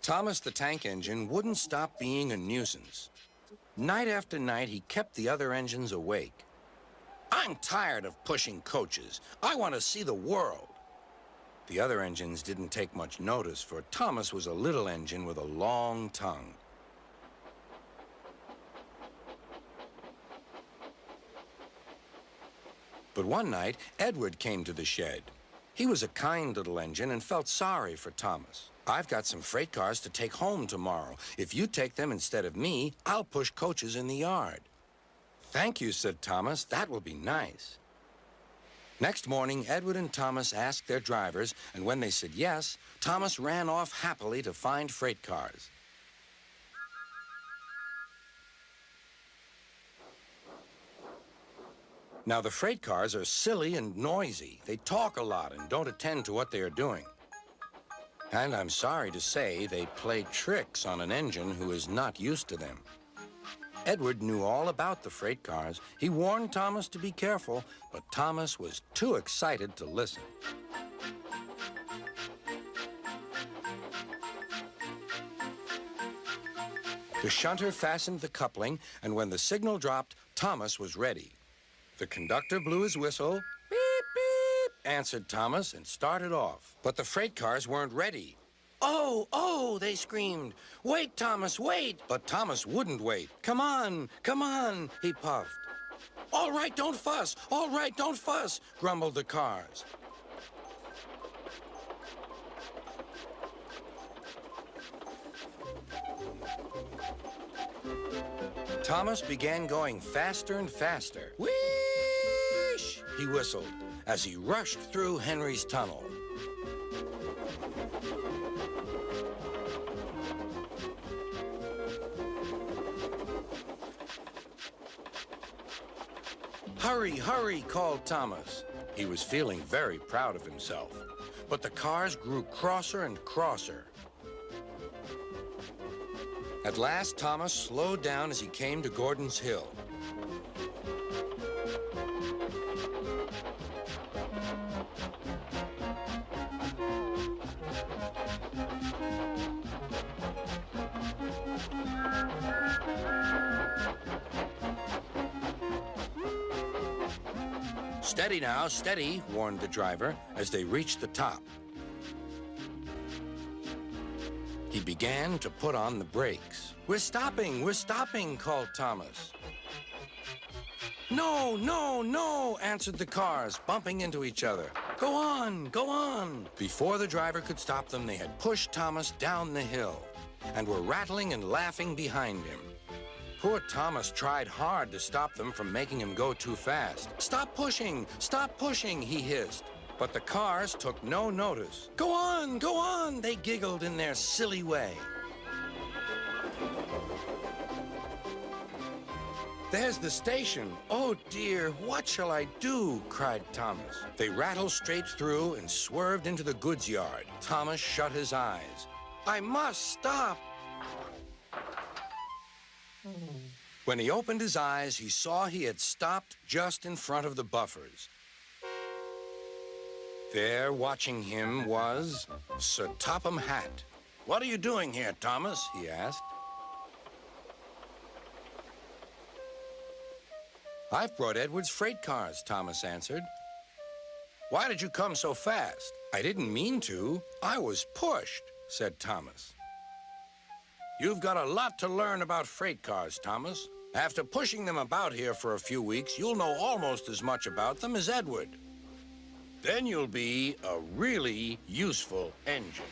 Thomas the tank engine wouldn't stop being a nuisance. Night after night, he kept the other engines awake. I'm tired of pushing coaches. I want to see the world. The other engines didn't take much notice, for Thomas was a little engine with a long tongue. But one night, Edward came to the shed. He was a kind little engine and felt sorry for Thomas. I've got some freight cars to take home tomorrow. If you take them instead of me, I'll push coaches in the yard. Thank you, said Thomas. That will be nice. Next morning, Edward and Thomas asked their drivers, and when they said yes, Thomas ran off happily to find freight cars. Now, the freight cars are silly and noisy. They talk a lot and don't attend to what they are doing. And I'm sorry to say, they play tricks on an engine who is not used to them. Edward knew all about the freight cars. He warned Thomas to be careful, but Thomas was too excited to listen. The shunter fastened the coupling, and when the signal dropped, Thomas was ready. The conductor blew his whistle. Beep, beep, answered Thomas and started off. But the freight cars weren't ready. Oh, oh, they screamed. Wait, Thomas, wait. But Thomas wouldn't wait. Come on, he puffed. All right, don't fuss. All right, don't fuss, grumbled the cars. Thomas began going faster and faster. Whoosh, he whistled as he rushed through Henry's tunnel. Hurry, hurry, called Thomas. He was feeling very proud of himself. But the cars grew crosser and crosser. At last, Thomas slowed down as he came to Gordon's Hill. Steady now, steady, warned the driver as they reached the top. He began to put on the brakes. We're stopping, called Thomas. No, no, no, answered the cars, bumping into each other. Go on, go on. Before the driver could stop them, they had pushed Thomas down the hill and were rattling and laughing behind him. Poor Thomas tried hard to stop them from making him go too fast. Stop pushing, he hissed. But the cars took no notice. Go on, they giggled in their silly way. There's the station. Oh dear, what shall I do? Cried Thomas. They rattled straight through and swerved into the goods yard. Thomas shut his eyes. I must stop. When he opened his eyes, he saw he had stopped just in front of the buffers. There, watching him, was Sir Topham Hatt. What are you doing here, Thomas? He asked. I've brought Edward's freight cars, Thomas answered. Why did you come so fast? I didn't mean to. I was pushed, said Thomas. You've got a lot to learn about freight cars, Thomas. After pushing them about here for a few weeks, you'll know almost as much about them as Edward. Then you'll be a really useful engine.